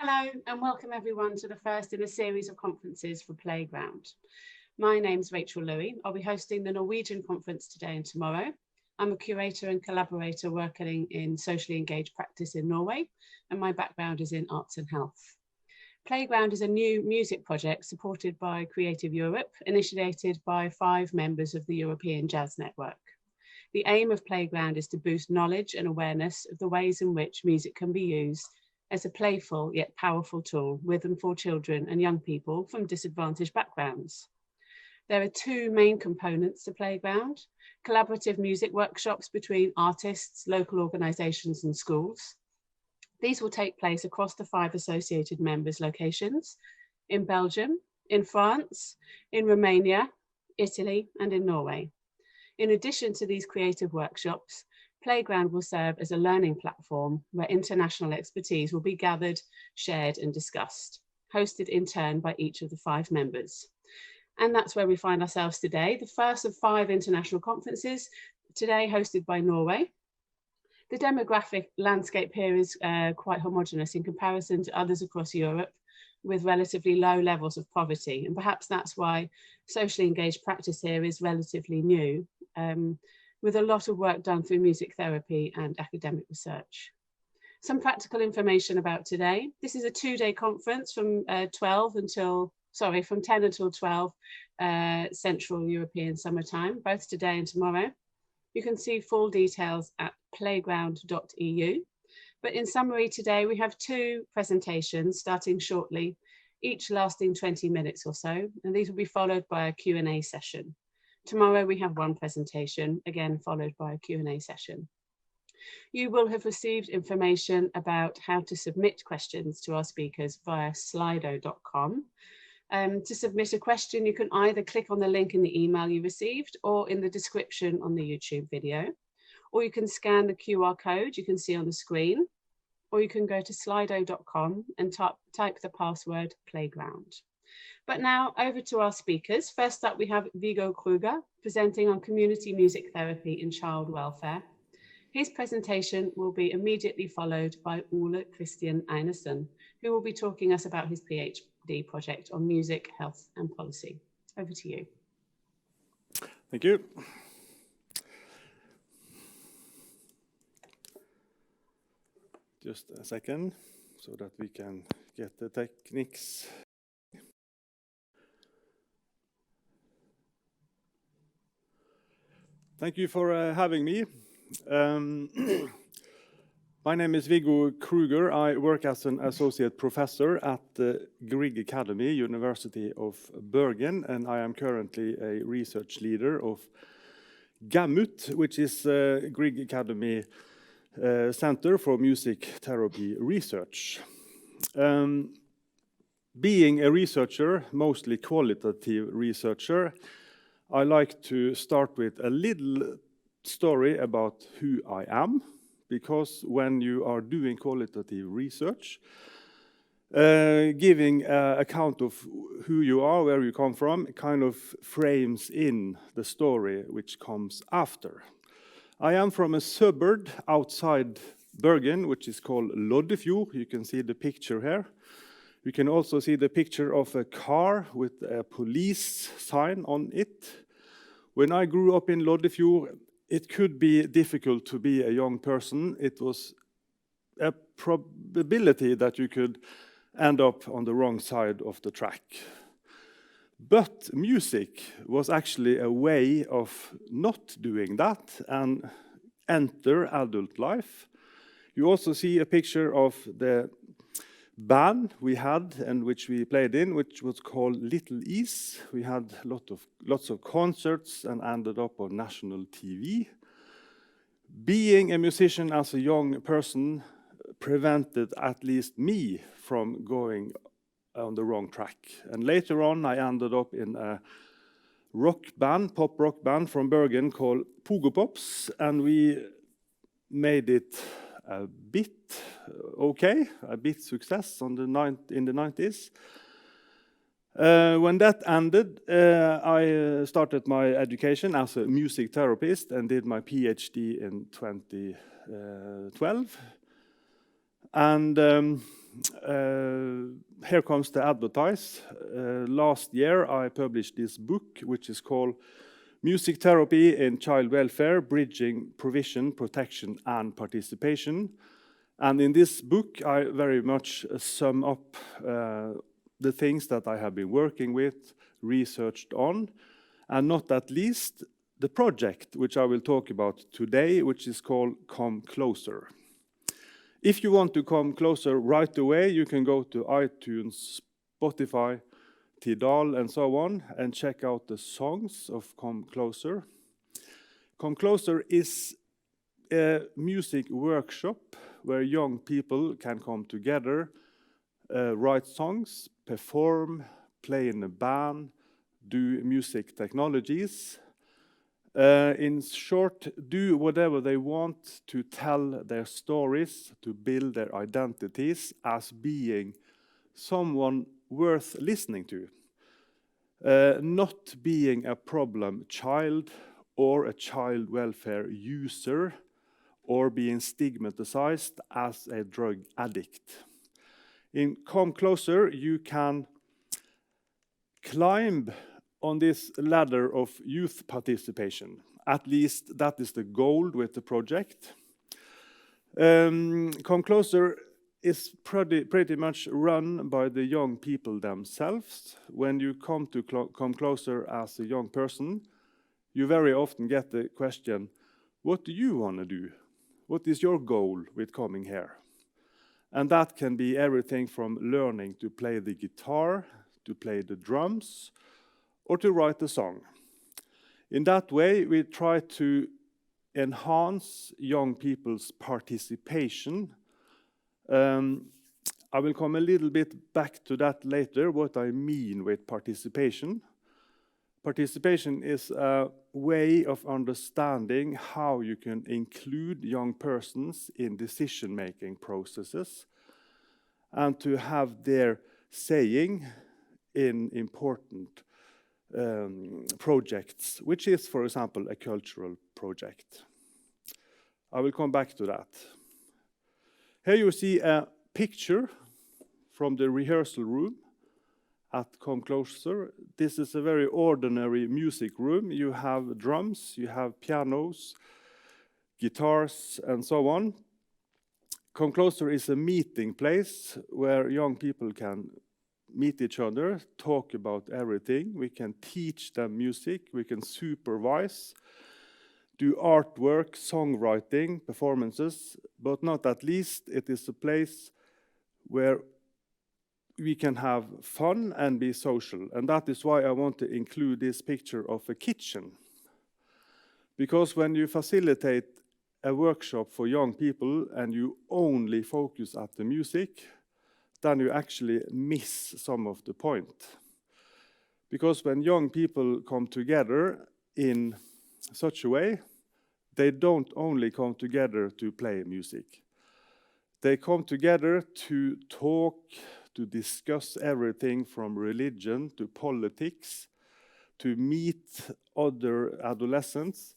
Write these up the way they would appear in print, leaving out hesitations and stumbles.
Hello and welcome everyone to the first in a series of conferences for Playground. My name's Rachel Louie. I'll be hosting the Norwegian conference today and tomorrow. I'm a curator and collaborator working in socially engaged practice in Norway, and my background is in arts and health. Playground is a new music project supported by Creative Europe, initiated by 5 members of the European Jazz Network. The aim of Playground is to boost knowledge and awareness of the ways in which music can be used as a playful yet powerful tool with and for children and young people from disadvantaged backgrounds. There are 2 main components to Playground: collaborative music workshops between artists, local organisations and schools. These will take place across the 5 associated members' locations in Belgium, in France, in Romania, Italy and in Norway. In addition to these creative workshops, Playground will serve as a learning platform where international expertise will be gathered, shared and discussed, hosted in turn by each of the 5 members. And that's where we find ourselves today, the first of 5 international conferences, today hosted by Norway. The demographic landscape here is quite homogeneous in comparison to others across Europe with relatively low levels of poverty. And perhaps that's why socially engaged practice here is relatively new, with a lot of work done through music therapy and academic research. Some practical information about today. This is a 2-day conference from 10 until 12 Central European summertime, both today and tomorrow. You can see full details at playground.eu. But in summary, today we have 2 presentations starting shortly, each lasting 20 minutes or so, and these will be followed by a Q&A session. Tomorrow we have 1 presentation, again followed by a Q&A session. You will have received information about how to submit questions to our speakers via slido.com. To submit a question, you can either click on the link in the email you received or in the description on the YouTube video, or you can scan the QR code you can see on the screen, or you can go to slido.com and type the password playground. But now over to our speakers. First up, we have Viggo Krüger presenting on community music therapy in child welfare. His presentation will be immediately followed by Ole Christian Einarsson, who will be talking us about his PhD project on music, health and policy. Over to you. Thank you. Just a second so that we can get the techniques. Thank you for having me. My name is Viggo Krüger. I work as an associate professor at the Grieg Academy, University of Bergen, and I am currently a research leader of GAMUT, which is Grieg Academy Center for Music Therapy Research. Being a researcher, mostly qualitative researcher, I like to start with a little story about who I am, because when you are doing qualitative research, giving an account of who you are, where you come from, kind of frames in the story which comes after. I am from a suburb outside Bergen, which is called Loddefjord. You can see the picture here. You can also see the picture of a car with a police sign on it. When I grew up in Loddefjord, it could be difficult to be a young person. It was a probability that you could end up on the wrong side of the track. But music was actually a way of not doing that and enter adult life. You also see a picture of the band we had and which we played in, which was called Little Ease. We had lots of concerts and ended up on national TV. Being a musician as a young person prevented at least me from going on the wrong track. And later on, I ended up in a rock band, pop rock band from Bergen called Pogo Pops, and we made it a bit okay, a bit success in the 90s. When that ended, I started my education as a music therapist and did my PhD in 2012. And here comes the advertise. Last year I published this book, which is called Music Therapy in Child Welfare, Bridging Provision, Protection and Participation. And in this book I very much sum up the things that I have been working with, researched on, and not at least the project which I will talk about today, which is called Come Closer. If you want to come closer right away, you can go to iTunes, Spotify, Tidal, and so on, and check out the songs of Come Closer. Come Closer is a music workshop where young people can come together, write songs, perform, play in a band, do music technologies. In short, do whatever they want to tell their stories, to build their identities as being someone worth listening to. Not being a problem child or a child welfare user or being stigmatized as a drug addict. In Come Closer, you can climb on this ladder of youth participation. At least that is the goal with the project. Come Closer is pretty much run by the young people themselves. When you come to Come Closer as a young person, you very often get the question, what do you want to do? What is your goal with coming here? And that can be everything from learning to play the guitar, to play the drums, or to write a song. In that way, we try to enhance young people's participation. I will come a little bit back to that later, what I mean with participation. Participation is a way of understanding how you can include young persons in decision-making processes and to have their saying in important projects, which is, for example, a cultural project. I will come back to that. Here you see a picture from the rehearsal room at Come Closer. This is a very ordinary music room. You have drums, you have pianos, guitars, and so on. Come Closer is a meeting place where young people can meet each other, talk about everything. We can teach them music, we can supervise, do artwork, songwriting, performances, but not at least it is a place where we can have fun and be social. And that is why I want to include this picture of a kitchen. Because when you facilitate a workshop for young people and you only focus at the music, then you actually miss some of the point. Because when young people come together in such a way, they don't only come together to play music. They come together to talk, to discuss everything from religion to politics, to meet other adolescents,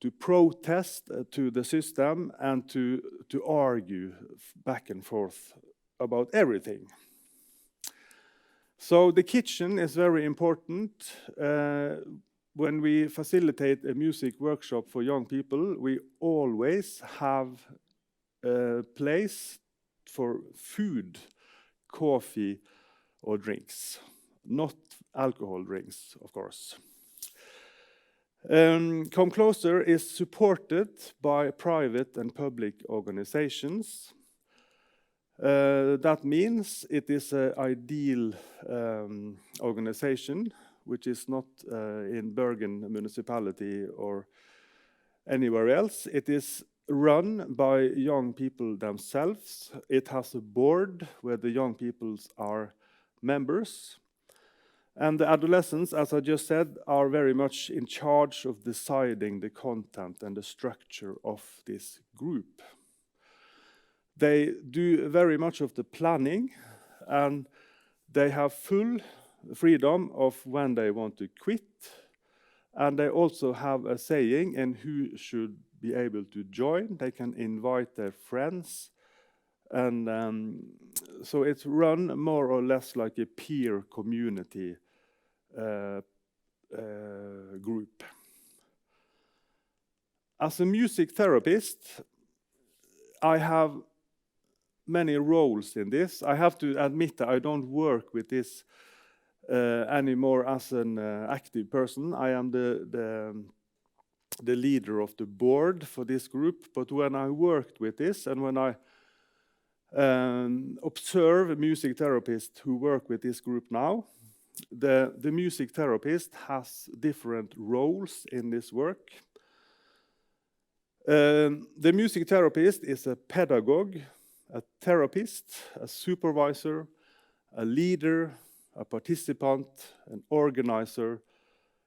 to protest to the system, and to argue back and forth about everything. So the kitchen is very important. When we facilitate a music workshop for young people, we always have a place for food, coffee, or drinks. Not alcohol drinks, of course. Come Closer is supported by private and public organizations. That means it is an ideal organization, which is not in Bergen municipality or anywhere else. It is run by young people themselves. It has a board where the young people are members. And the adolescents, as I just said, are very much in charge of deciding the content and the structure of this group. They do very much of the planning, and they have full freedom of when they want to quit. And they also have a saying in who should be able to join. They can invite their friends And so it's run more or less like a peer community group. As a music therapist, I have many roles in this. I have to admit that I don't work with this anymore as an active person. I am the leader of the board for this group, but when I worked with this and when I observe music therapists who work with this group now, the music therapist has different roles in this work. The music therapist is a pedagogue, a therapist, a supervisor, a leader, a participant, an organizer.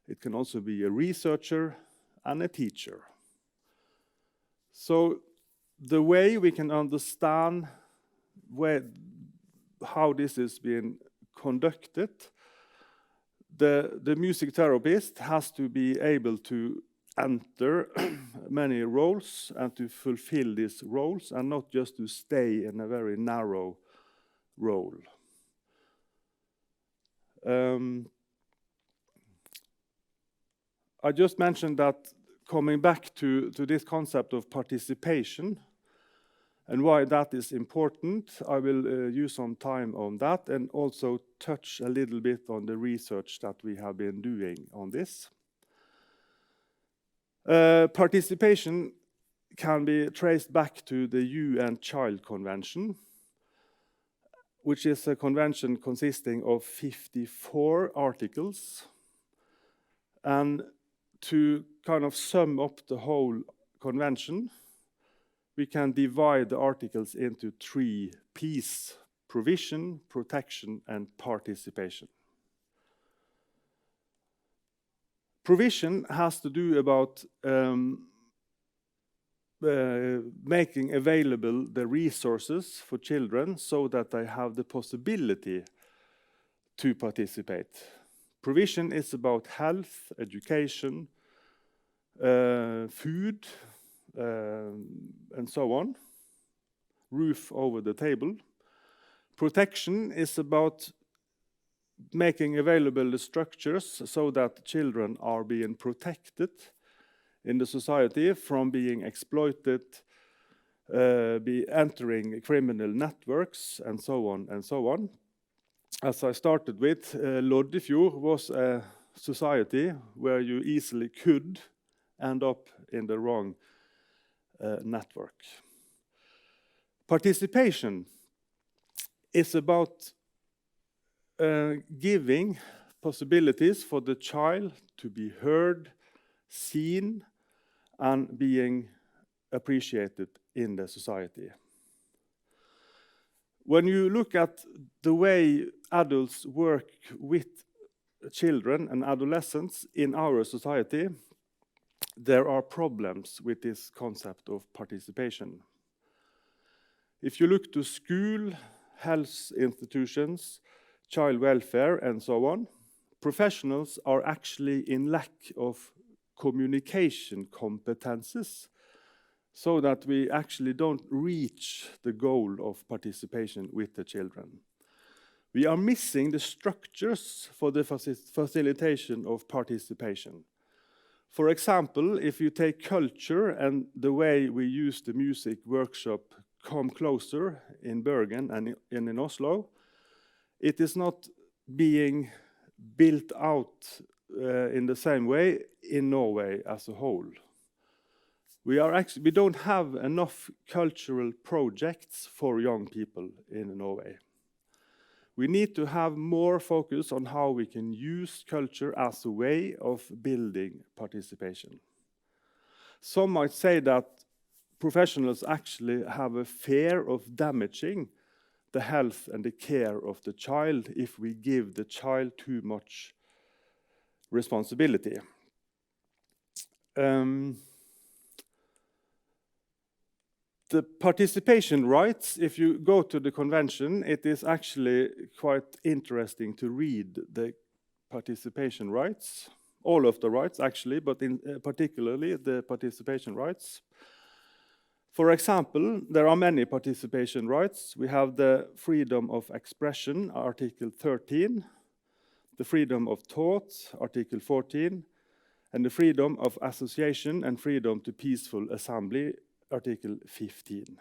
It can also be a researcher and a teacher. So the way we can understand how this is being conducted, the music therapist has to be able to enter many roles and to fulfill these roles and not just to stay in a very narrow role. I just mentioned that coming back to this concept of participation and why that is important, I will use some time on that and also touch a little bit on the research that we have been doing on this. Participation can be traced back to the UN Child Convention, which is a convention consisting of 54 articles. And to kind of sum up the whole convention, we can divide the articles into 3 P's: provision, protection, and participation. Provision has to do about making available the resources for children so that they have the possibility to participate. Provision is about health, education, food, and so on, roof over the table. Protection is about making available the structures so that children are being protected in the society from being exploited, entering criminal networks, and so on and so on. As I started with, Loddefjord was a society where you easily could end up in the wrong network. Participation is about giving possibilities for the child to be heard, seen, and being appreciated in the society. When you look at the way adults work with children and adolescents in our society, there are problems with this concept of participation. If you look to school, health institutions, child welfare, and so on, professionals are actually in lack of communication competences so that we actually don't reach the goal of participation with the children. We are missing the structures for the facilitation of participation. For example, if you take culture and the way we use the music workshop Come Closer in Bergen and in Oslo, it is not being built out in the same way in Norway as a whole. We don't have enough cultural projects for young people in Norway. We need to have more focus on how we can use culture as a way of building participation. Some might say that professionals actually have a fear of damaging the health and the care of the child if we give the child too much responsibility. The participation rights, if you go to the convention, it is actually quite interesting to read the participation rights, all of the rights actually, but particularly the participation rights. For example, there are many participation rights. We have the freedom of expression, Article 13, the freedom of thought, Article 14, and the freedom of association and freedom to peaceful assembly, Article 15.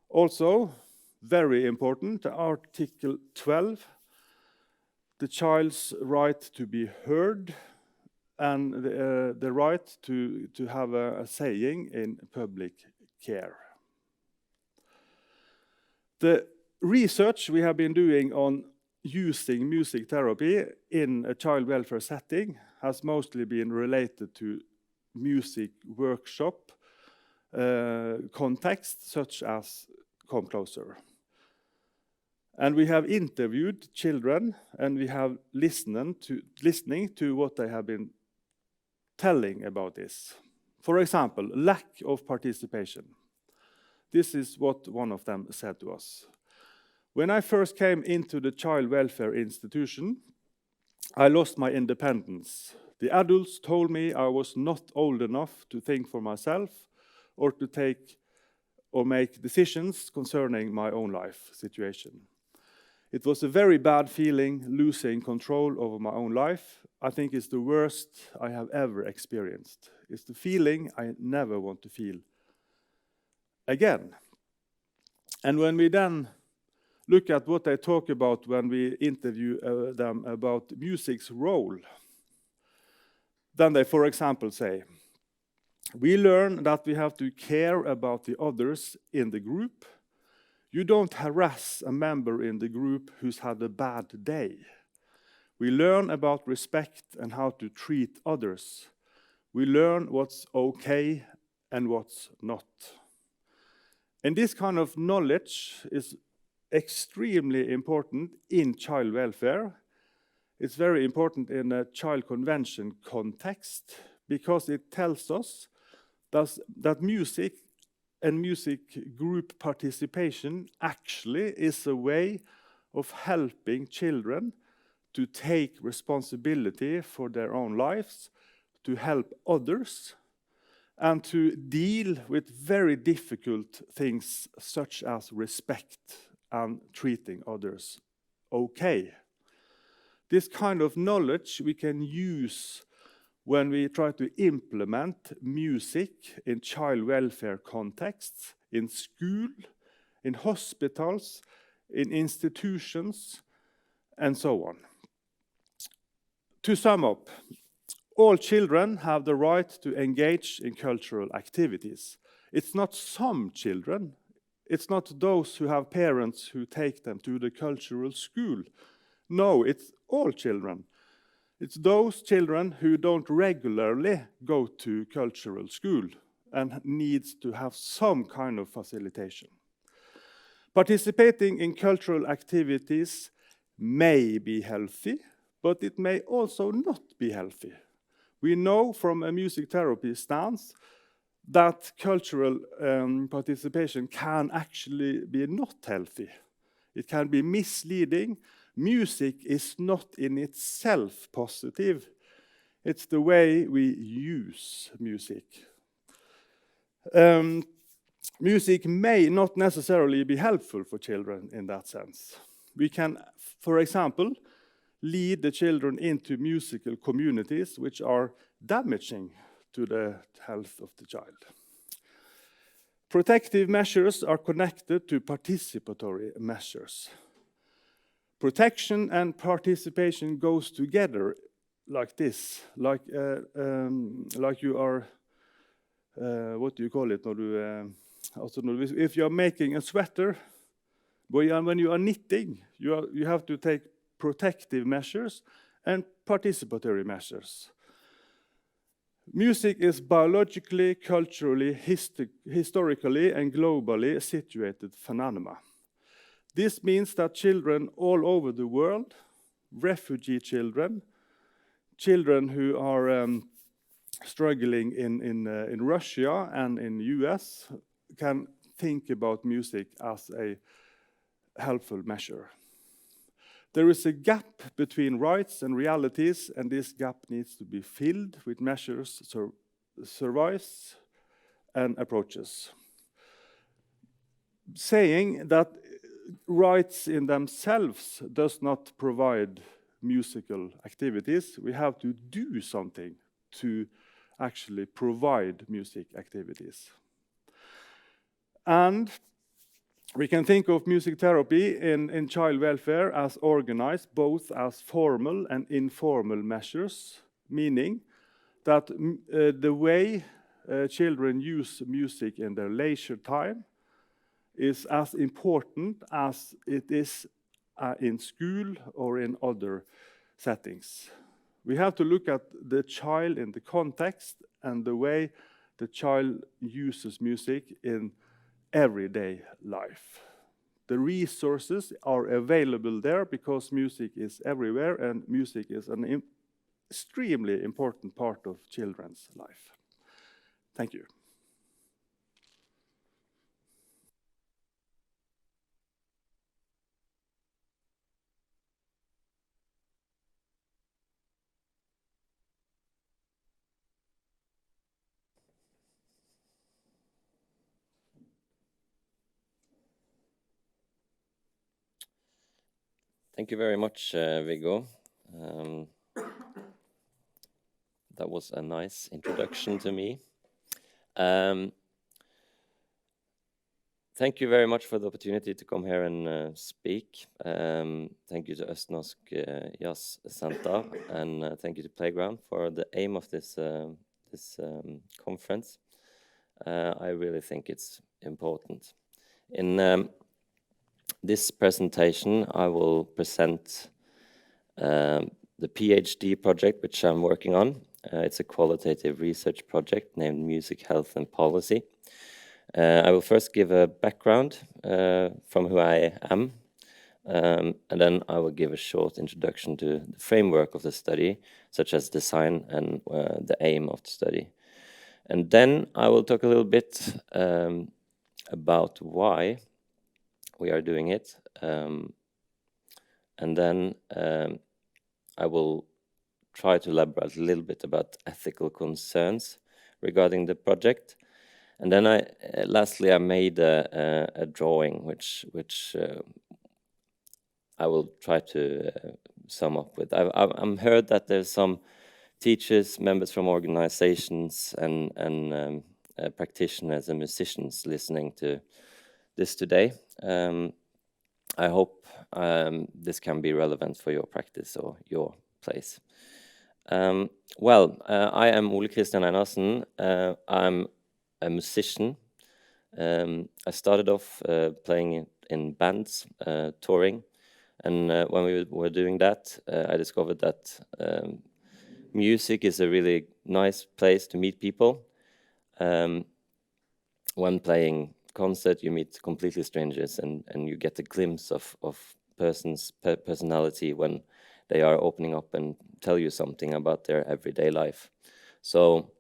Also, very important, Article 12, the child's right to be heard and the right to have a saying in public care. The research we have been doing on using music therapy in a child welfare setting has mostly been related to music workshop context, such as Come Closer. And we have interviewed children, and we have listening to what they have been telling about this. For example, lack of participation. This is what one of them said to us. When I first came into the child welfare institution, I lost my independence. The adults told me I was not old enough to think for myself or to take or make decisions concerning my own life situation. It was a very bad feeling, losing control over my own life. I think it's the worst I have ever experienced. It's the feeling I never want to feel again. And when we then look at what they talk about when we interview them about music's role, then they, for example, say, we learn that we have to care about the others in the group. You don't harass a member in the group who's had a bad day. We learn about respect and how to treat others. We learn what's okay and what's not. And this kind of knowledge is extremely important in child welfare. It's very important in a child convention context because it tells us that music and music group participation actually is a way of helping children to take responsibility for their own lives, to help others, and to deal with very difficult things such as respect and treating others okay. This kind of knowledge we can use when we try to implement music in child welfare contexts, in school, in hospitals, in institutions, and so on. To sum up, all children have the right to engage in cultural activities. It's not some children. It's not those who have parents who take them to the cultural school. No, it's all children. It's those children who don't regularly go to cultural school and needs to have some kind of facilitation. Participating in cultural activities may be healthy, but it may also not be healthy. We know from a music therapy stance that cultural participation can actually be not healthy. It can be misleading. Music is not in itself positive. It's the way we use music. Music may not necessarily be helpful for children in that sense. We can, for example, lead the children into musical communities which are damaging to the health of the child. Protective measures are connected to participatory measures. Protection and participation goes together like this, like you are, what do you call it? If you are making a sweater, when you are knitting, you have to take protective measures and participatory measures. Music is biologically, culturally, historically, and globally situated phenomena. This means that children all over the world, refugee children, children who are struggling in Russia and in the US, can think about music as a helpful measure. There is a gap between rights and realities, and this gap needs to be filled with measures, service, and approaches. Saying that rights in themselves does not provide musical activities, we have to do something to actually provide music activities. And we can think of music therapy in child welfare as organized both as formal and informal measures, meaning that the way children use music in their leisure time is as important as it is in school or in other settings. We have to look at the child in the context and the way the child uses music in everyday life. The resources are available there because music is everywhere and music is an extremely important part of children's life. Thank you. Thank you very much, Viggo. That was a nice introduction to me. Thank you very much for the opportunity to come here and speak. Thank you to Østnorsk Jazzsenter, and thank you to Playground for the aim of this conference. I really think it's important. In this presentation, I will present the PhD project which I'm working on. It's a qualitative research project named Music, Health and Policy. I will first give a background from who I am, and then I will give a short introduction to the framework of the study, such as design and the aim of the study. And then I will talk a little bit about why we are doing it, and then I will try to elaborate a little bit about ethical concerns regarding the project. And then lastly, I made a drawing which I will try to sum up with. I've heard that there's some teachers, members from organizations, and practitioners and musicians listening to this today. I hope this can be relevant for your practice or your place. I am Ole Christian Einarsen. I'm a musician. I started off playing in bands, touring, and when we were doing that, I discovered that music is a really nice place to meet people. When playing concert, you meet completely strangers, and you get a glimpse of personality when they are opening up and tell you something about their everyday life. So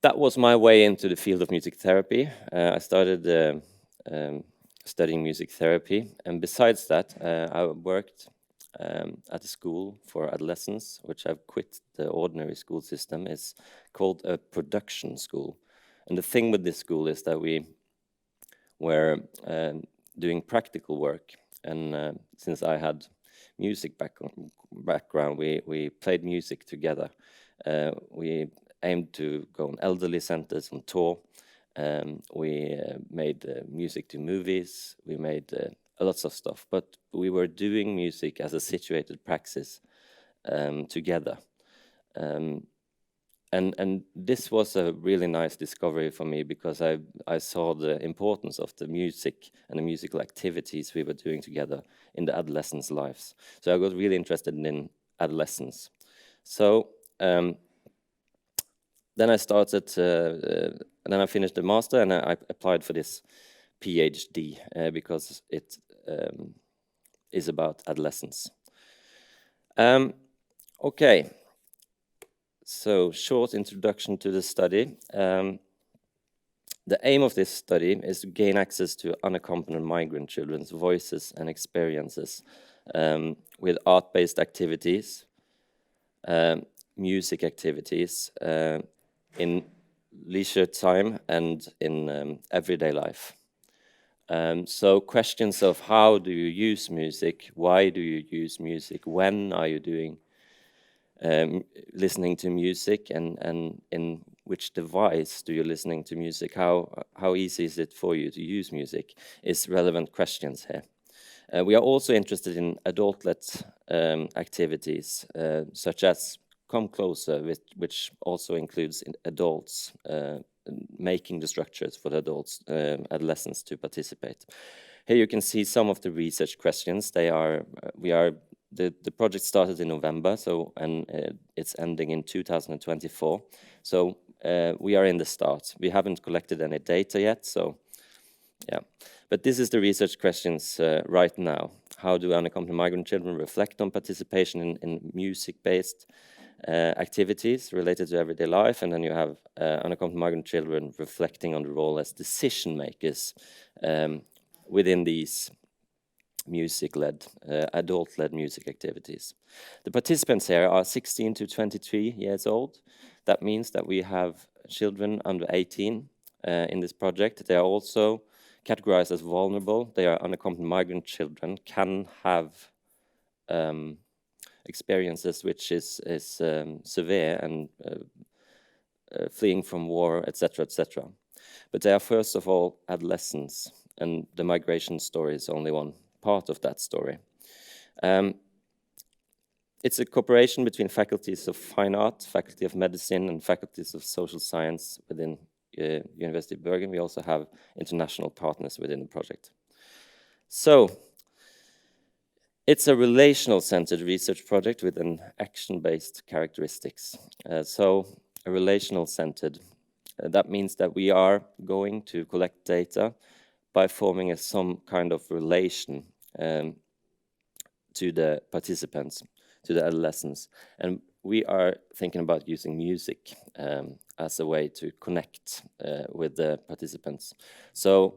that was my way into the field of music therapy. I started studying music therapy, and besides that, I worked at a school for adolescents, which I've quit the ordinary school system. It's called a production school. And the thing with this school is that we were doing practical work, and since I had music background, we played music together. We aimed to go on elderly centers on tour. We made music to movies. We made lots of stuff, but we were doing music as a situated praxis together. And this was a really nice discovery for me, because I saw the importance of the music and the musical activities we were doing together in the adolescents' lives. So I got really interested in adolescence. So then I started, and then I finished the master, and I applied for this PhD because it is about adolescence. Okay. So, short introduction to the study. The aim of this study is to gain access to unaccompanied migrant children's voices and experiences with art-based activities, music activities, in leisure time and in everyday life. So questions of how do you use music, why do you use music, when are you doing listening to music, and in which device do you listening to music, how easy is it for you to use music, is relevant questions here. We are also interested in adult-led activities, such as Come Closer, which also includes adults, making the structures for the adults, adolescents to participate. Here you can see some of the research questions. The project started in November, and it's ending in 2024. So we are in the start. We haven't collected any data yet, so yeah. But this is the research questions right now. How do unaccompanied migrant children reflect on participation in music-based activities related to everyday life? And then you have unaccompanied migrant children reflecting on the role as decision makers within these music-led, adult-led music activities. The participants here are 16 to 23 years old. That means that we have children under 18 in this project. They are also categorized as vulnerable. They are unaccompanied migrant children, can have experiences which is severe and fleeing from war, etc., etc. But they are first of all adolescents, and the migration story is only one part of that story. It's a cooperation between faculties of fine art, faculty of medicine, and faculties of social science within University of Bergen. We also have international partners within the project. So it's a relational-centered research project with an action-based characteristics. So a relational-centered, that means that we are going to collect data by forming some kind of relation to the participants, to the adolescents. And we are thinking about using music as a way to connect with the participants. So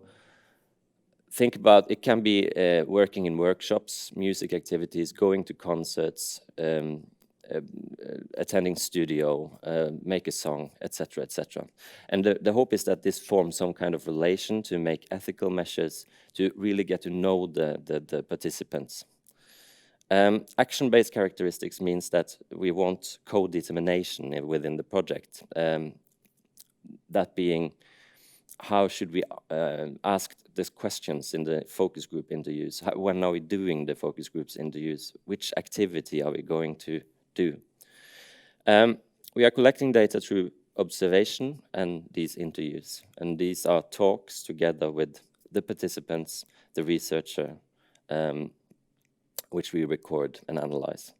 think about, it can be working in workshops, music activities, going to concerts, attending studio, make a song, etc., etc. And the hope is that this forms some kind of relation to make ethical measures, to really get to know the participants. Action-based characteristics means that we want co-determination within the project. That being, how should we ask these questions in the focus group interviews? When are we doing the focus groups interviews? Which activity are we going to do? We are collecting data through observation and these interviews. And these are talks together with the participants, the researcher, which we record and analyze.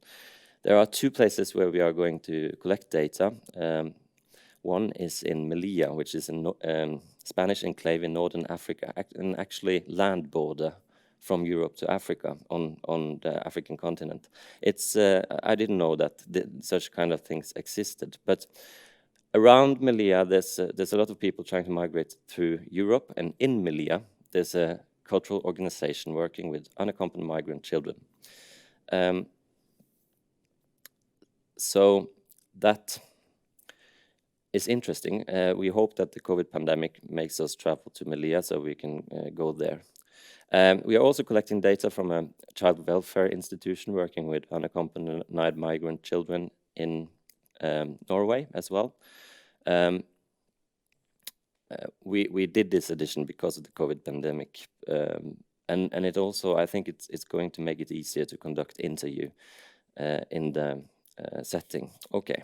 There are two places where we are going to collect data. One is in Melilla, which is a Spanish enclave in northern Africa, and actually land border from Europe to Africa on the African continent. It's I didn't know that such kind of things existed, but around Melilla there's a lot of people trying to migrate through Europe, and in Melilla there's a cultural organization working with unaccompanied migrant children. So that is interesting. We hope that the COVID pandemic makes us travel to Melilla so we can go there. We are also collecting data from a child welfare institution working with unaccompanied migrant children in Norway as well. We did this edition because of the COVID pandemic, and it also, I think it's going to make it easier to conduct interview in the setting. Okay.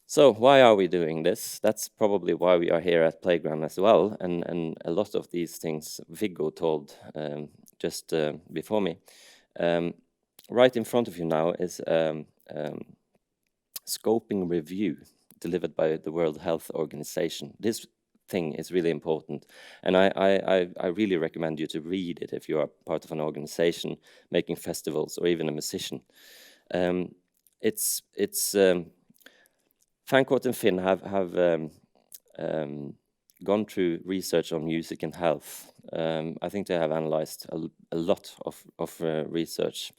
So why are we doing this? That's probably why we are here at Playground as well, and a lot of these things Viggo told just before me. Right in front of you now is scoping review delivered by the World Health Organization. This thing is really important, and I really recommend you to read it if you are part of an organization making festivals or even a musician. It's Fancourt and Finn have gone through research on music and health. I think they have analyzed a lot of research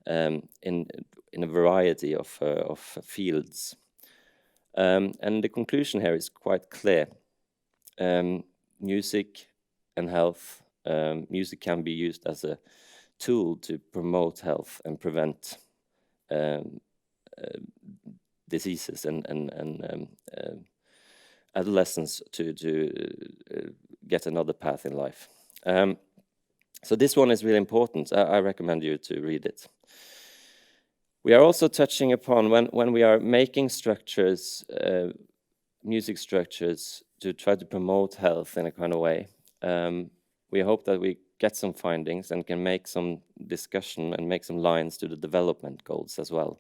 in a variety of fields. And the conclusion here is quite clear. Music and health. Music can be used as a tool to promote health and prevent diseases and adolescents to get another path in life. So this one is really important. I recommend you to read it. We are also touching upon when we are making structures, music structures, to try to promote health in a kind of way. We hope that we get some findings and can make some discussion and make some lines to the development goals as well.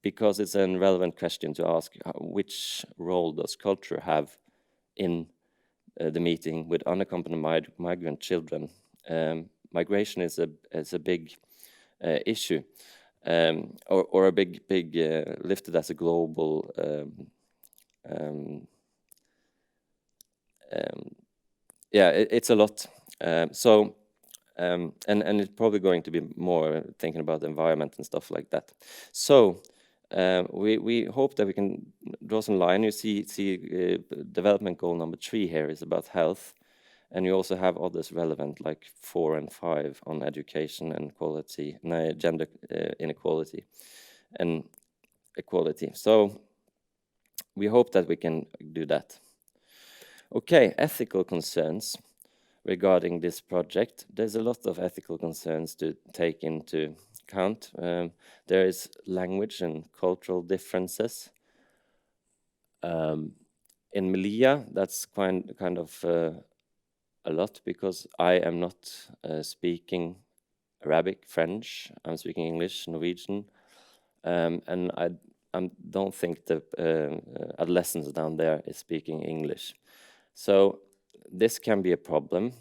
Because it's a relevant question to ask, which role does culture have in the meeting with unaccompanied migrant children? Migration is a big issue, or a big lifted as a global it's a lot. And it's probably going to be more thinking about the environment and stuff like that. So we hope that we can draw some line. You see development goal number 3 here is about health, and you also have others relevant like 4 and 5 on education and gender inequality and equality. So we hope that we can do that. Okay, ethical concerns regarding this project. There's a lot of ethical concerns to take into account. There is language and cultural differences. In 𝐬𝐢𝐿𝐻, that's kind of a lot, because I am not speaking Arabic, French. I'm speaking English, Norwegian, and I don't think the adolescents down there is speaking English. So this can be a problem.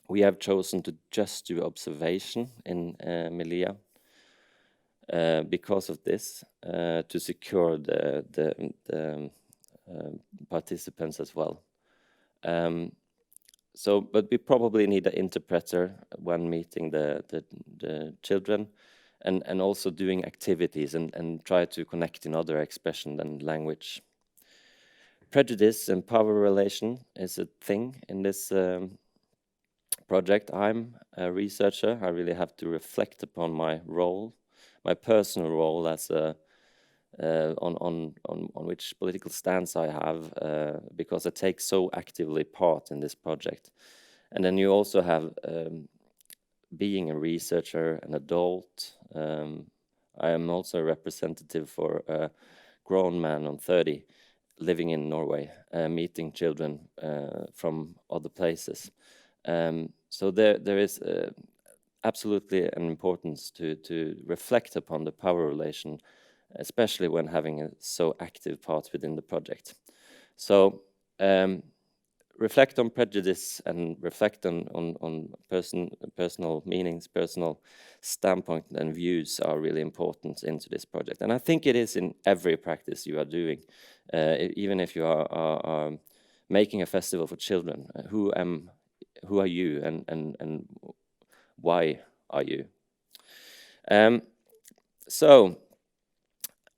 We have chosen to just do observation in 𝐬𝐿𝐻 because of this, to secure the participants as well. But we probably need an interpreter when meeting the children, and also doing activities and try to connect in other expression than language. Prejudice and power relation is a thing in this project. I'm a researcher. I really have to reflect upon my role, my personal role as on which political stance I have, because I take so actively part in this project. And then you also have being a researcher, an adult. I am also a representative for a grown man on 30 living in Norway, meeting children from other places. So there is absolutely an importance to reflect upon the power relation, especially when having a so active part within the project. So reflect on prejudice and reflect on personal meanings, personal standpoint and views are really important into this project. And I think it is in every practice you are doing, even if you are making a festival for children. Who are you and why are you? So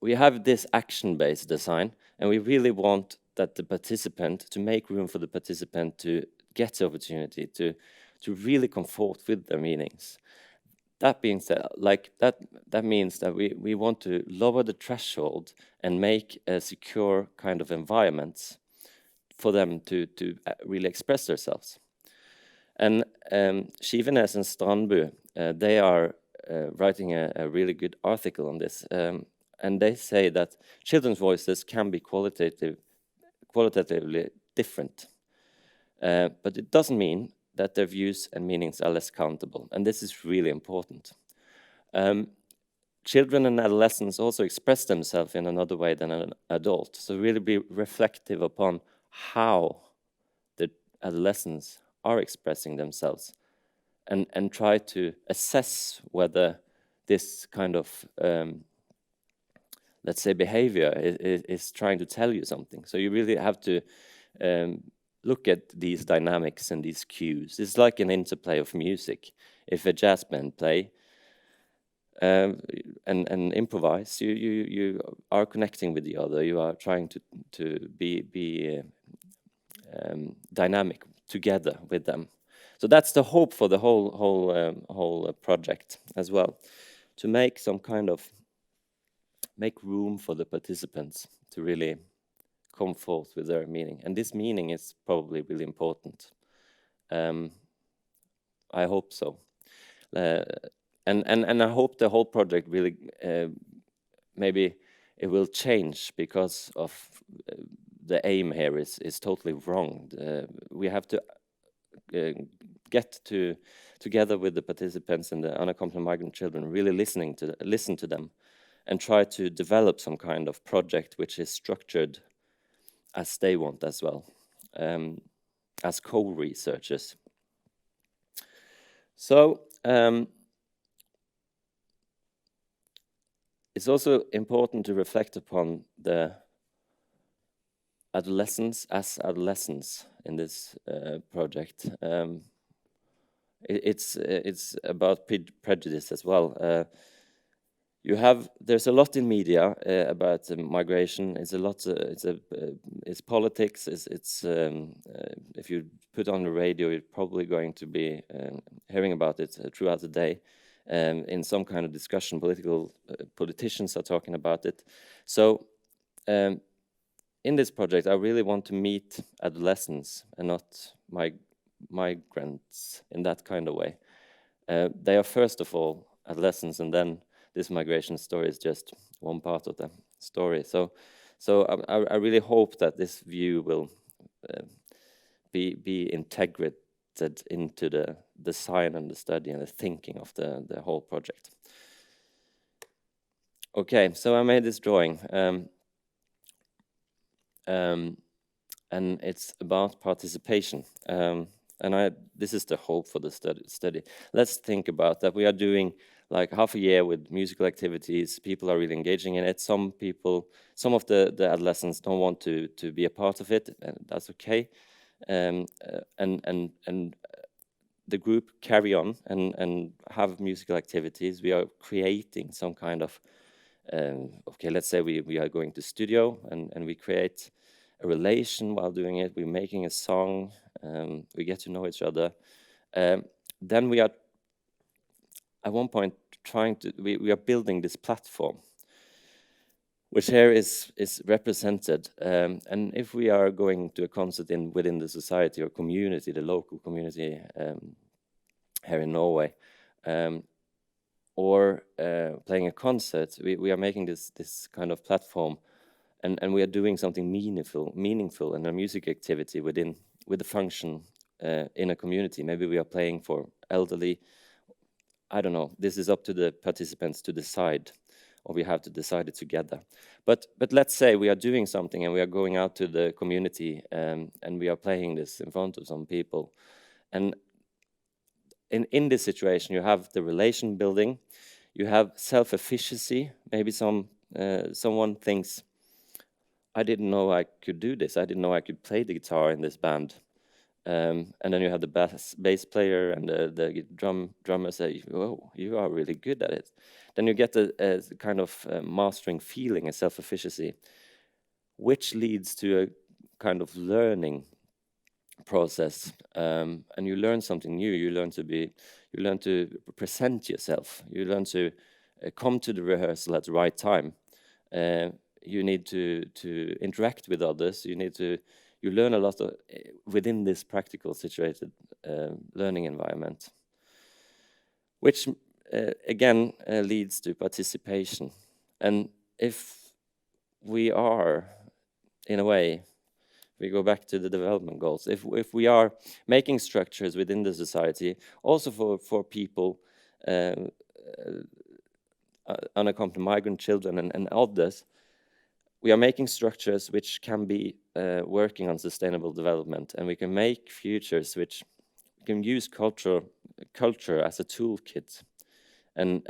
we have this action-based design, and we really want that the participant, to make room for the participant to get the opportunity to really come forth with their meanings. That being said, like that means that we want to lower the threshold and make a secure kind of environment for them to really express themselves. And Skivenes and Strandbu, they are writing a really good article on this, and they say that children's voices can be qualitatively different, but it doesn't mean that their views and meanings are less countable, and this is really important. Children and adolescents also express themselves in another way than an adult, so really be reflective upon how the adolescents are expressing themselves, and try to assess whether this kind of let's say behavior is trying to tell you something. So you really have to look at these dynamics and these cues. It's like an interplay of music. If a jazz band play, and improvise, you are connecting with the other. You are trying to be dynamic together with them. So that's the hope for the whole project as well, to make some kind of make room for the participants to really come forth with their meaning. And this meaning is probably really important. I hope so. And I hope the whole project really, maybe it will change, because of the aim here is totally wrong. We have to get together with the participants and the unaccompanied migrant children, really listen to them, and try to develop some kind of project which is structured as they want as well, as co-researchers. So it's also important to reflect upon the adolescents as adolescents in this project. It's about prejudice as well. There's a lot in media about migration. It's politics. It's if you put on the radio, you're probably going to be hearing about it throughout the day. In some kind of discussion, politicians are talking about it. So in this project, I really want to meet adolescents and not migrants in that kind of way. They are first of all adolescents, and then this migration story is just one part of the story. So I really hope that this view will be integrated into the design and the study and the thinking of the whole project. Okay, so I made this drawing, and it's about participation. And this is the hope for the study. Let's think about that. We are doing like half a year with musical activities. People are really engaging in it. Some of the adolescents don't want to be a part of it, and that's okay. And the group carry on and have musical activities. We are creating some kind of, okay, let's say we are going to studio and we create a relation while doing it. We're making a song, we get to know each other. Then we are, at one point, we are building this platform, which here is represented. And if we are going to a concert within the society or community, the local community here in Norway, or playing a concert, we are making this kind of platform, and we are doing something meaningful in a music activity with the function in a community. Maybe we are playing for elderly. I don't know. This is up to the participants to decide, or we have to decide it together. But let's say we are doing something and we are going out to the community and we are playing this in front of some people. And in this situation, you have the relation building, you have self-efficacy. Maybe someone thinks, I didn't know I could do this. I didn't know I could play the guitar in this band. And then you have the bass player and the drummer say, "Oh, you are really good at it." Then you get a kind of mastering feeling, a self-efficacy, which leads to a kind of learning process, and you learn something new. You learn to present yourself. You learn to come to the rehearsal at the right time. You need to interact with others. You learn a lot within this practical situated learning environment, which again leads to participation. And if we are, in a way, we go back to the development goals. If we are making structures within the society, also for people, unaccompanied migrant children and others, we are making structures which can be working on sustainable development, and we can make futures which can use culture as a toolkit. And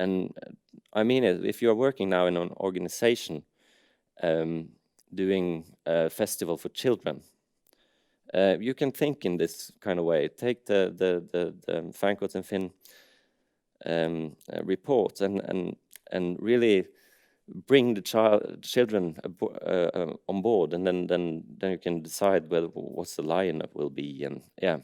I mean it. If you are working now in an organization doing a festival for children, you can think in this kind of way. Take the 𝐭𝐻𝐿 and Finn reports and really bring the children on board, and then you can decide what's the lineup will be. And yeah,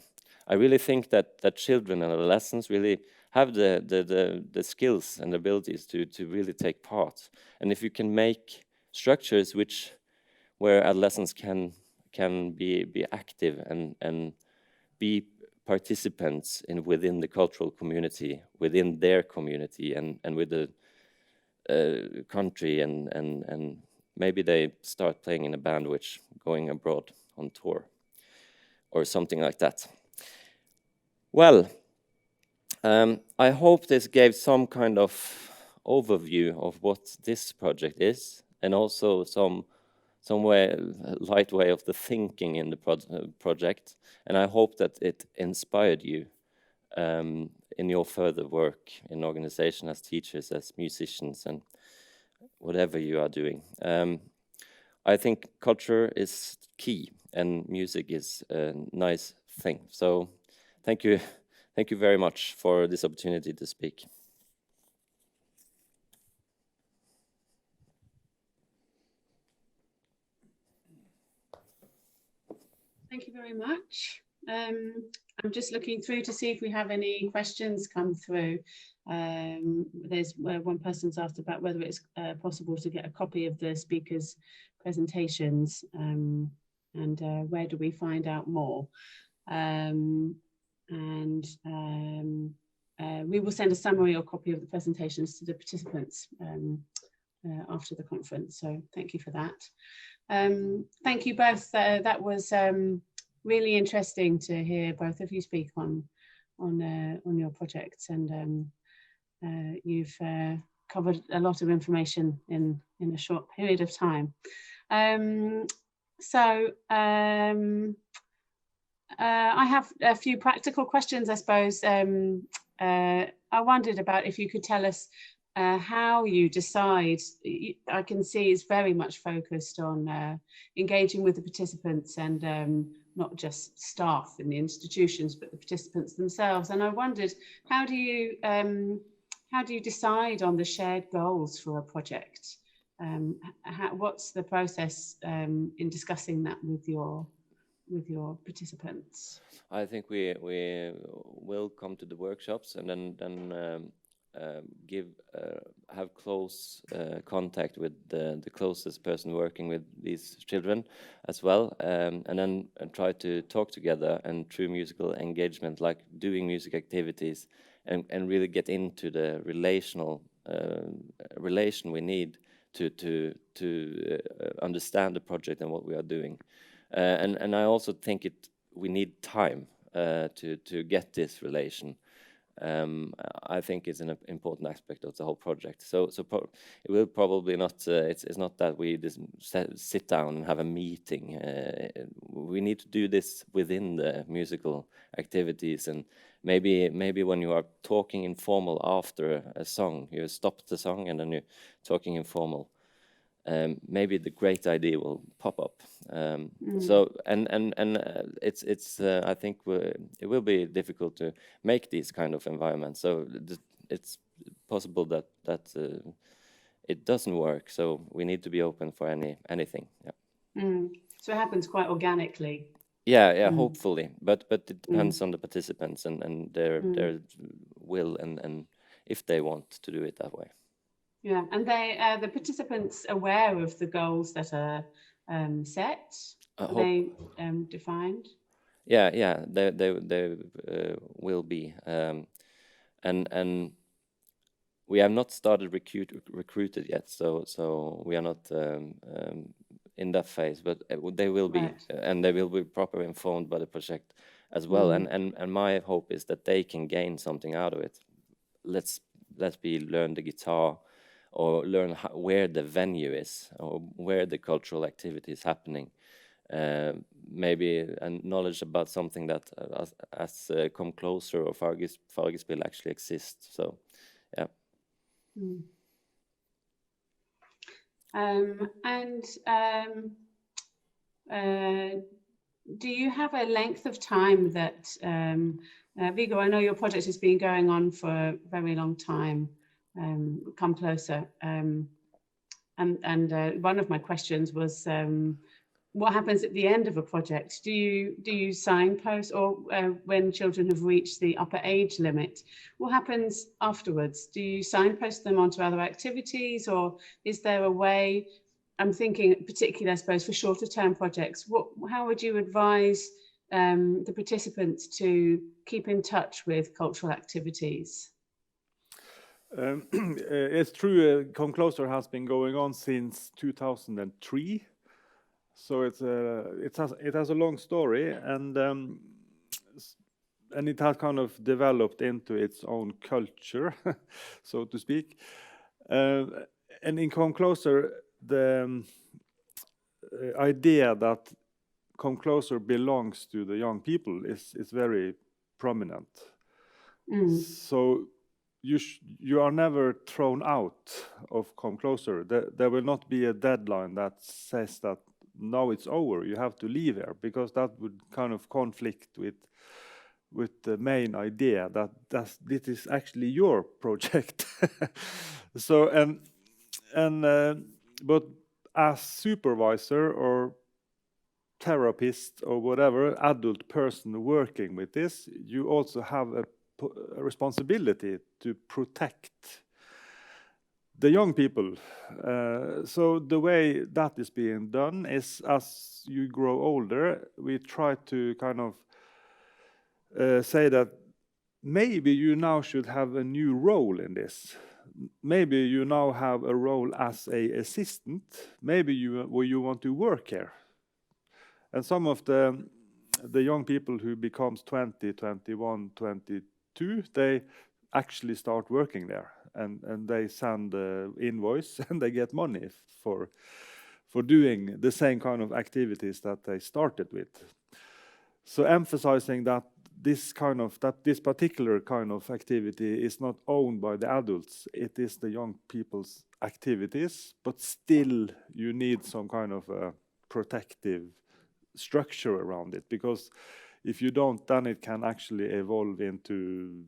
I really think that children and adolescents really have the skills and abilities to really take part. And if you can make structures where adolescents can be active and be participants within the cultural community, within their community, and with the country, and maybe they start playing in a band which going abroad on tour or something like that. Well, I hope this gave some kind of overview of what this project is, and also some light way of the thinking in the project. And I hope that it inspired you in your further work in organization as teachers, as musicians, and whatever you are doing. I think culture is key, and music is a nice thing. So thank you very much for this opportunity to speak. Thank you very much. I'm just looking through to see if we have any questions come through. There's one person's asked about whether it's possible to get a copy of the speakers' presentations, and where do we find out more? We will send a summary or copy of the presentations to the participants after the conference. So thank you for that. Thank you both. That was really interesting to hear both of you speak on your projects, and you've covered a lot of information in a short period of time. I have a few practical questions, I suppose. I wondered about if you could tell us how you decide. I can see it's very much focused on engaging with the participants, and not just staff in the institutions, but the participants themselves. And I wondered, how do you decide on the shared goals for a project? What's the process in discussing that with your participants? I think we will come to the workshops, and then have close contact with the closest person working with these children as well, and then try to talk together, and through musical engagement, like doing music activities, and really get into the relation we need to understand the project and what we are doing. And I also think we need time to get this relation. I think it's an important aspect of the whole project. So it will probably not. It's not that we just sit down and have a meeting. We need to do this within the musical activities, and maybe when you are talking informal after a song, you stop the song and then you're talking informal. Maybe the great idea will pop up. So it's I think it will be difficult to make these kind of environments. So it's possible that it doesn't work. So we need to be open for anything. Yeah. So it happens quite organically. Yeah, hopefully. But it depends on the participants and their will and if they want to do it that way. Yeah, and the participants aware of the goals that are set? Are they defined? Yeah, they will be, and we have not started recruited yet, so we are not in that phase. But they will be, right. And they will be properly informed by the project as well. And my hope is that they can gain something out of it. Let's learn the guitar, or learn where the venue is, or where the cultural activity is happening. Maybe a knowledge about something that has come closer, or 𝐵𝐺𝐵 actually exists. So, yeah. do you have a length of time that, Viggo, I know your project has been going on for a very long time, Come Closer. And one of my questions was, what happens at the end of a project? Do you signpost, or when children have reached the upper age limit, what happens afterwards? Do you signpost them onto other activities, or is there a way? I'm thinking particularly, I suppose, for shorter term projects, how would you advise the participants to keep in touch with cultural activities? It's true, Come Closer has been going on since 2003. So it has a long story, and it has kind of developed into its own culture, so to speak. And in Come Closer, the idea that Come Closer belongs to the young people is very prominent. So you are never thrown out of Come Closer. There will not be a deadline that says that now it's over, you have to leave here, because that would kind of conflict with the main idea that this is actually your project. So but as supervisor or therapist or whatever adult person working with this, you also have a responsibility to protect the young people. So the way that is being done is, as you grow older, we try to kind of say that maybe you now should have a new role in this. Maybe you now have a role as an assistant. Maybe you want to work here. And some of the young people who becomes 20, 21, 22, they actually start working there, and they send the invoice and they get money for doing the same kind of activities that they started with. So emphasizing that this particular kind of activity is not owned by the adults, it is the young people's activities, but still you need some kind of a protective structure around it, because if you don't, then it can actually evolve into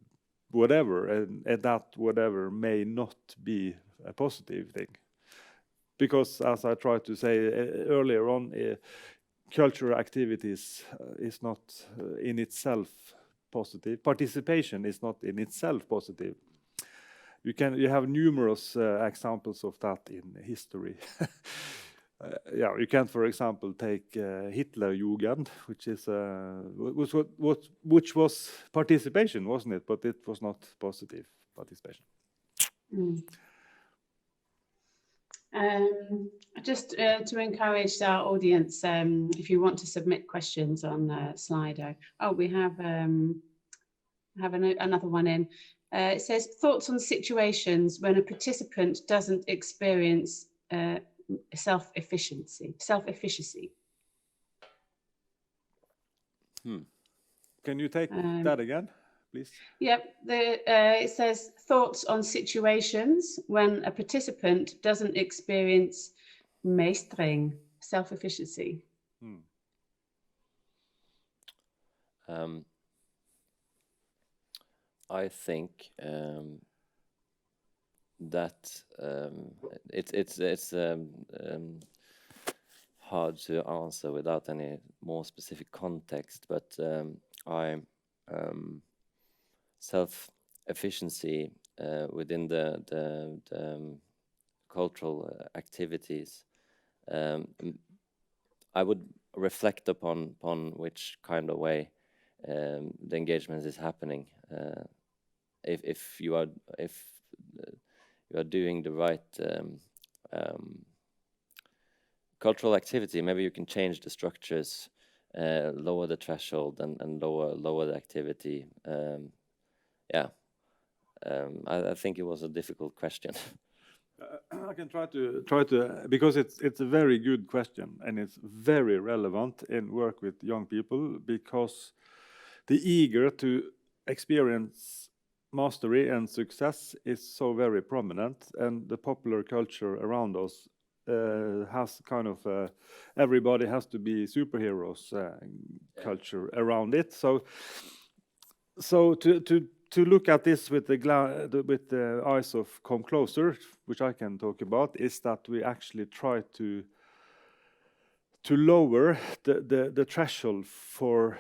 whatever, and that whatever may not be a positive thing. Because as I tried to say earlier on, cultural activities is not in itself positive. Participation is not in itself positive. You have numerous examples of that in history. You can, for example, take Hitlerjugend, which was participation, wasn't it? But it was not positive participation. Just to encourage our audience, if you want to submit questions on Slido. Oh, we have another one in. It says, thoughts on situations when a participant doesn't experience self-efficacy. Can you take that again, please? Yep. It says, thoughts on situations when a participant doesn't experience meestring, self-efficacy. I think that it's hard to answer without any more specific context, but self-efficiency within the cultural activities, I would reflect upon which kind of way the engagement is happening. If you are doing the right cultural activity, maybe you can change the structures, lower the threshold, and lower the activity. I think it was a difficult question. I can try to because it's a very good question, and it's very relevant in work with young people, because the eager to experience mastery and success is so very prominent, and the popular culture around us has kind of everybody has to be superheroes culture around it. So to look at this with the eyes of Come Closer, which I can talk about, is that we actually try to lower the threshold for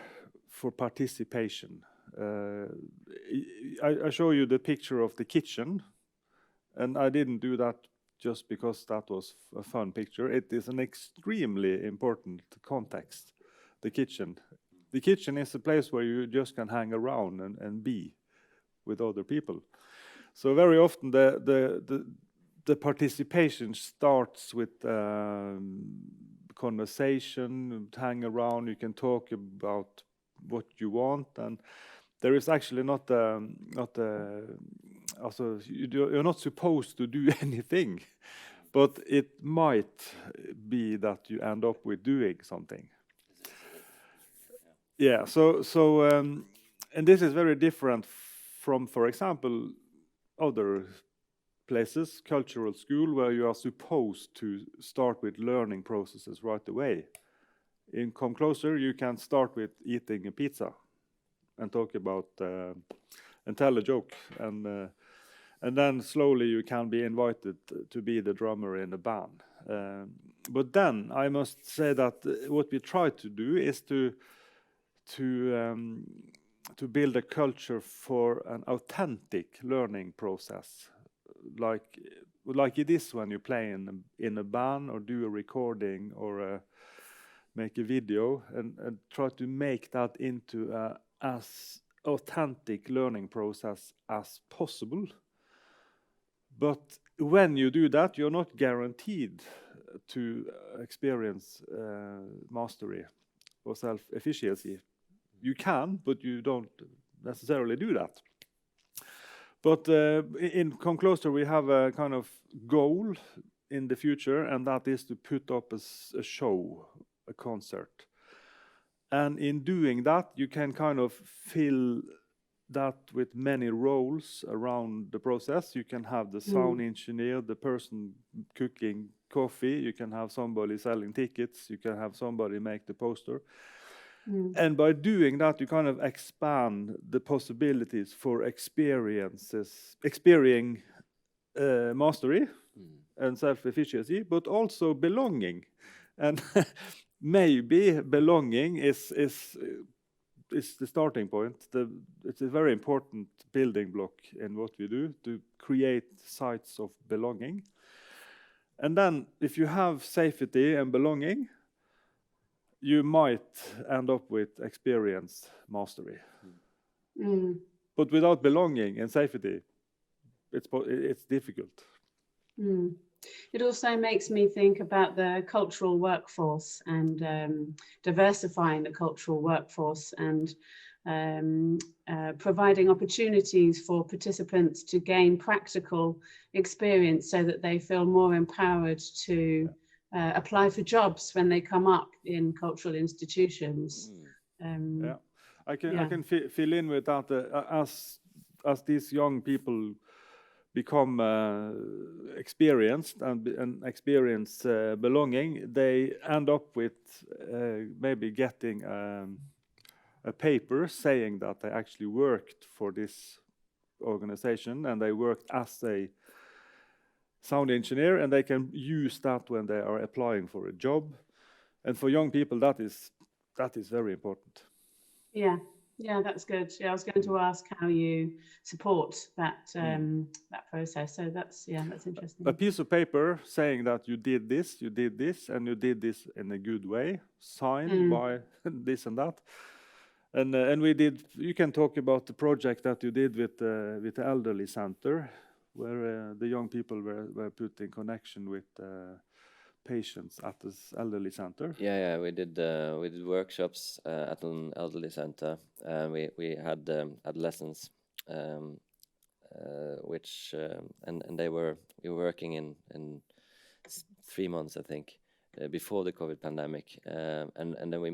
participation. I show you the picture of the kitchen, and I didn't do that just because that was a fun picture. It is an extremely important context, the kitchen. The kitchen is a place where you just can hang around and be with other people. So very often the participation starts with conversation, hang around, you can talk about what you want, and there is actually also you're not supposed to do anything, but it might be that you end up with doing something. Yeah, and this is very different from, for example, other places, cultural school, where you are supposed to start with learning processes right away. In Come Closer, you can start with eating a pizza and talk about and tell a joke, and then slowly you can be invited to be the drummer in the band. But then I must say that what we try to do is to build a culture for an authentic learning process, like it is when you play in a band or do a recording or make a video, and try to make that into as authentic learning process as possible. But when you do that, you're not guaranteed to experience mastery or self-efficacy. You can, but you don't necessarily do that. But in Come Closer, we have a kind of goal in the future, and that is to put up a show, a concert. And in doing that, you can kind of fill that with many roles around the process. You can have the sound engineer, the person cooking coffee, you can have somebody selling tickets, you can have somebody make the poster. And by doing that, you kind of expand the possibilities for experiencing mastery and self-efficacy, but also belonging. And maybe belonging is the starting point. It's a very important building block in what we do, to create sites of belonging. And then if you have safety and belonging, you might end up with experienced mastery. But without belonging and safety, it's difficult. It also makes me think about the cultural workforce and diversifying the cultural workforce and providing opportunities for participants to gain practical experience so that they feel more empowered to apply for jobs when they come up in cultural institutions. I can fill in with that. As these young people become experienced and experience belonging, they end up with maybe getting a paper saying that they actually worked for this organization and they worked as a sound engineer, and they can use that when they are applying for a job. And for young people, that is very important. Yeah, that's good. Yeah, I was going to ask how you support that that process. So that's interesting. A piece of paper saying that you did this, and you did this in a good way, signed by this and that. And we did. You can talk about the project that you did with the elderly center, where the young people were put in connection with patients at this elderly center. Yeah, we did workshops at an elderly center. We had adolescents, which and we were working in 3 months, I think, before the COVID pandemic, and then we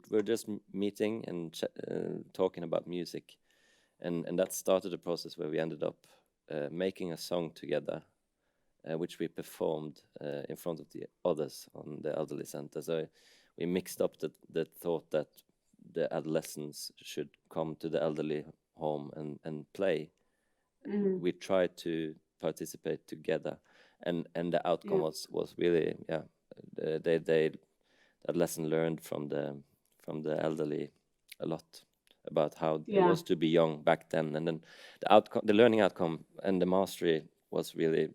were just meeting and talking about music, and that started a process where we ended up making a song together, which we performed in front of the others on the elderly center. So we mixed up the thought that the adolescents should come to the elderly home and play. We tried to participate together, and the outcome was really the adolescent learned from the elderly a lot about how it was to be young back then, and then the learning outcome and the mastery was really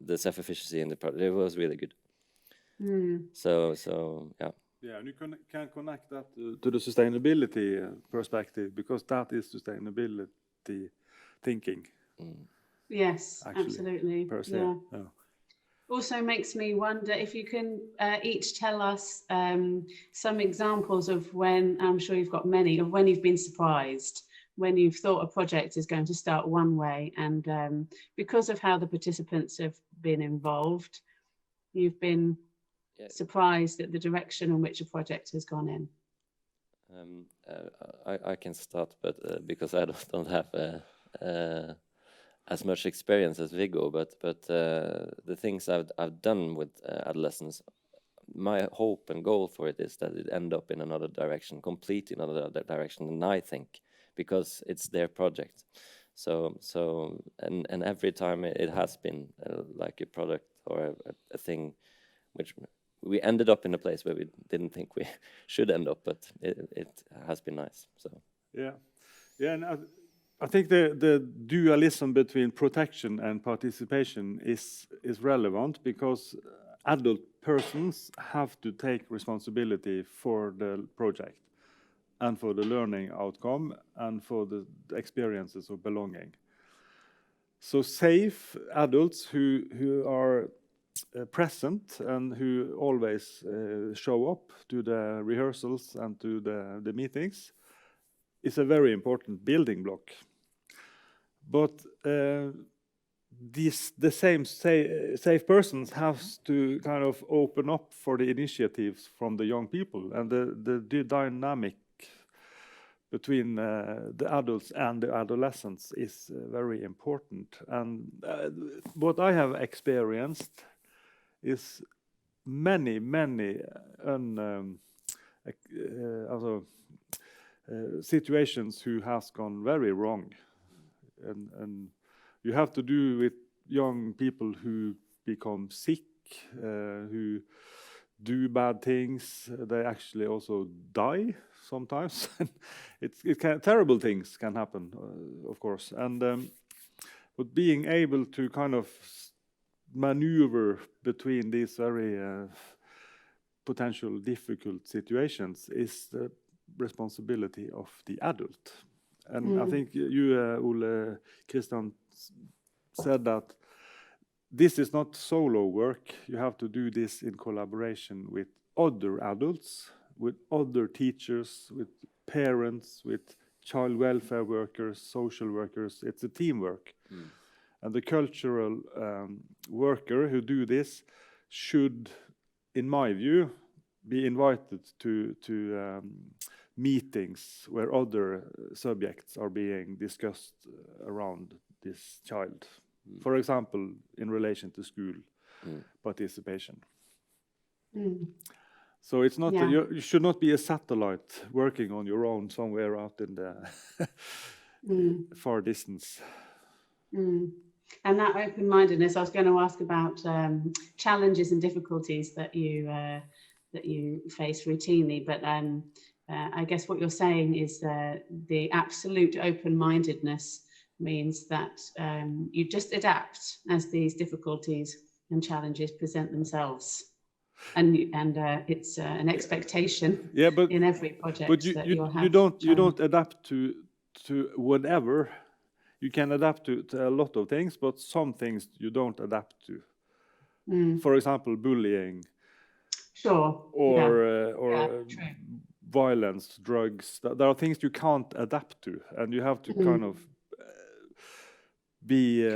the self-efficacy in the project. It was really good. So yeah. Yeah, and you can connect that to the sustainability perspective, because that is sustainability thinking. Yes, Actually, absolutely. Per se. Yeah. Yeah. Also makes me wonder if you can each tell us some examples of when, I'm sure you've got many, of when you've been surprised, when you've thought a project is going to start one way, and because of how the participants have been involved, you've been surprised at the direction in which a project has gone in. I can start, but because I don't have as much experience as Viggo, but the things I've done with adolescents, my hope and goal for it is that it end up in another direction, completely another direction than I think, because it's their project. So and every time it has been like a product or a thing which we ended up in a place where we didn't think we should end up, but it has been nice. So yeah, and I think the dualism between protection and participation is relevant, because adult persons have to take responsibility for the project and for the learning outcome and for the experiences of belonging. So safe adults who are present and who always show up to the rehearsals and to the meetings is a very important building block. But the same safe persons have to kind of open up for the initiatives from the young people, and the dynamic between the adults and the adolescents is very important. And what I have experienced is many situations who has gone very wrong, and you have to do with young people who become sick, who do bad things. They actually also die sometimes. Terrible things can happen, of course, and but being able to kind of maneuver between these very potential difficult situations is the responsibility of the adult. And I think you, Ole Kristian, said that this is not solo work. You have to do this in collaboration with other adults, with other teachers, with parents, with child welfare workers, social workers. It's a teamwork. And the cultural worker who do this should, in my view, be invited to meetings where other subjects are being discussed around this child. For example, in relation to school participation. So it's not you should not be a satellite working on your own somewhere out in the far distance. And that open-mindedness, I was going to ask about challenges and difficulties that you face routinely, but I guess what you're saying is the absolute open-mindedness means that you just adapt as these difficulties and challenges present themselves, and it's an expectation in every project. But you don't adapt to whatever. You can adapt to a lot of things, but some things you don't adapt to. For example, bullying. Sure. Or violence, drugs. There are things you can't adapt to, and you have to kind of be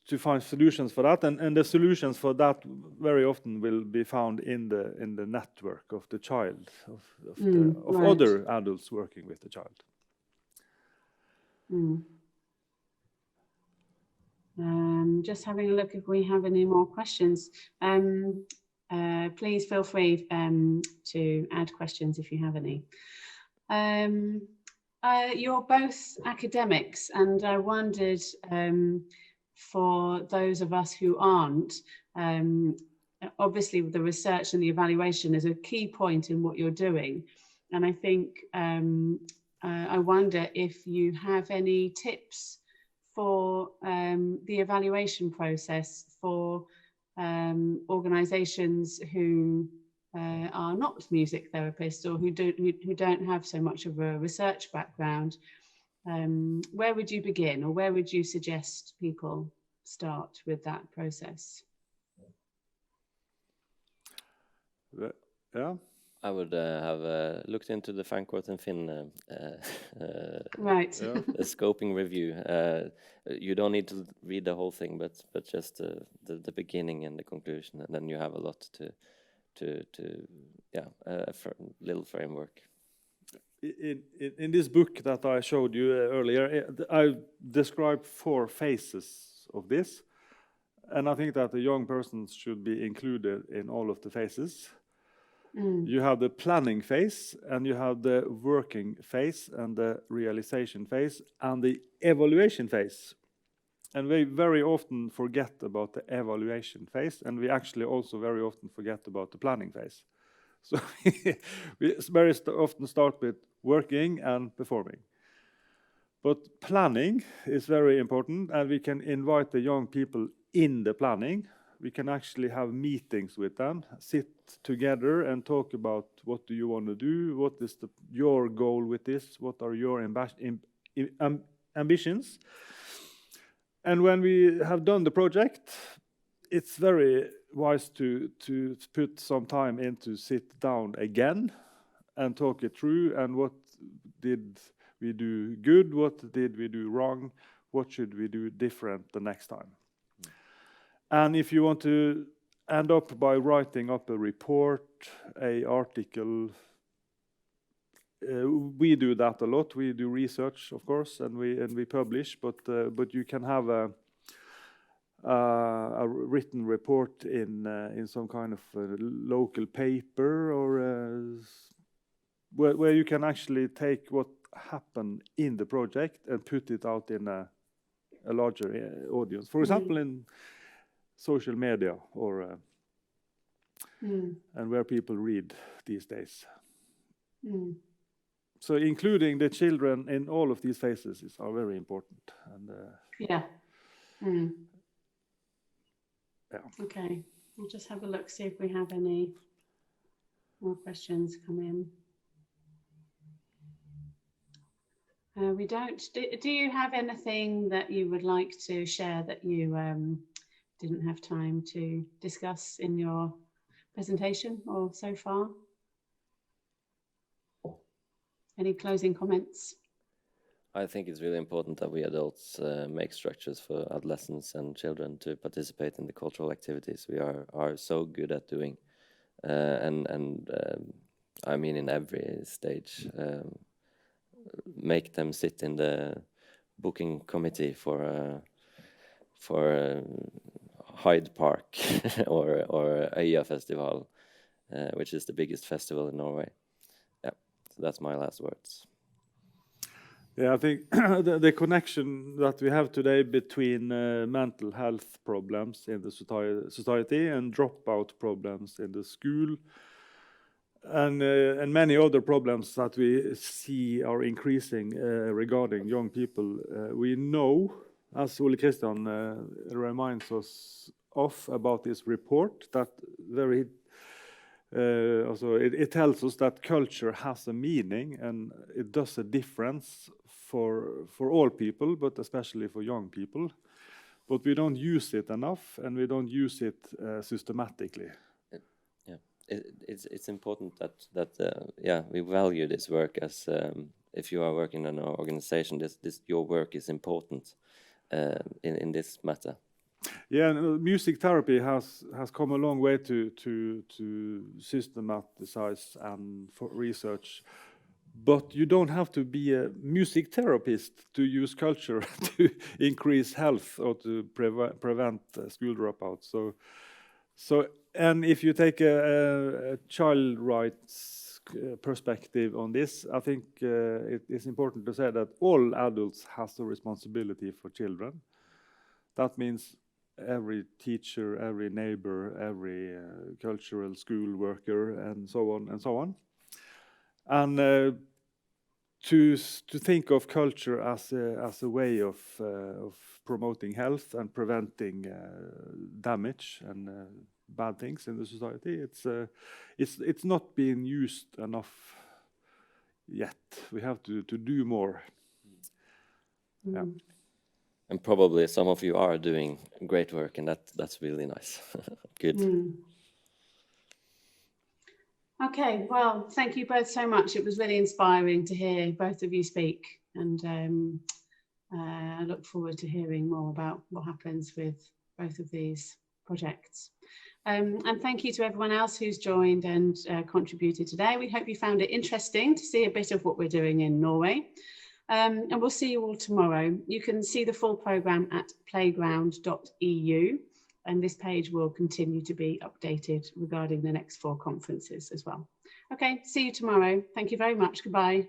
to find solutions for that. And the solutions for that very often will be found in the network of the child, of other adults working with the child. Just having a look if we have any more questions. Please feel free to add questions if you have any. You're both academics, and I wondered, for those of us who aren't, obviously the research and the evaluation is a key point in what you're doing. And I think, I wonder if you have any tips for the evaluation process for organisations who are not music therapists or who don't have so much of a research background. Where would you begin, or where would you suggest people start with that process? Yeah. I would have looked into the Frankworth and Finn Right. the scoping review. You don't need to read the whole thing, but just the beginning and the conclusion, and then you have a lot to a little framework. In this book that I showed you earlier, I described 4 phases of this, and I think that the young persons should be included in all of the phases. You have the planning phase, and you have the working phase, and the realization phase, and the evaluation phase. And we very often forget about the evaluation phase, and we actually also very often forget about the planning phase. So we very often start with working and performing. But planning is very important, and we can invite the young people in the planning. We can actually have meetings with them, sit together and talk about what do you want to do, what is your goal with this, what are your ambitions. And when we have done the project, it's very wise to put some time in to sit down again and talk it through, and what did we do good, what did we do wrong, what should we do different the next time. And if you want to end up by writing up a report, an article, we do that a lot. We do research, of course, and we publish. But you can have a written report in some kind of local paper, or where you can actually take what happened in the project and put it out in a larger audience. For example, in social media, or and where people read these days. So including the children in all of these phases are very important. And yeah. Okay, we'll just have a look, see if we have any more questions come in. We don't. Do you have anything that you would like to share that you didn't have time to discuss in your presentation or so far? Any closing comments? I think it's really important that we adults make structures for adolescents and children to participate in the cultural activities we are so good at doing, and I mean in every stage. Make them sit in the booking committee for Hyde Park or Øya Festival, which is the biggest festival in Norway. Yeah, so that's my last words. Yeah, I think the connection that we have today between mental health problems in the society and dropout problems in the school, and many other problems that we see are increasing regarding young people. We know, as Ole Christian reminds us of about this report, that also it tells us that culture has a meaning, and it does a difference for all people, but especially for young people. But we don't use it enough, and we don't use it systematically. It's important that we value this work, as if you are working in an organization, your work is important in this matter. Yeah, music therapy has come a long way to systematize and for research But you don't have to be a music therapist to use culture to increase health or to prevent school dropouts. And if you take a child rights perspective on this, I think it is important to say that all adults has a responsibility for children. That means every teacher, every neighbor, every cultural school worker, and so on and so on. And to think of culture as a way of promoting health and preventing damage and bad things in the society, it's not being used enough yet. We have to do more. Yeah. And probably some of you are doing great work, and that's really nice. Good. Okay, well, thank you both so much. It was really inspiring to hear both of you speak, and I look forward to hearing more about what happens with both of these projects. And thank you to everyone else who's joined and contributed today. We hope you found it interesting to see a bit of what we're doing in Norway. And we'll see you all tomorrow. You can see the full programme at playground.eu, and this page will continue to be updated regarding the next 4 conferences as well. Okay, see you tomorrow. Thank you very much. Goodbye.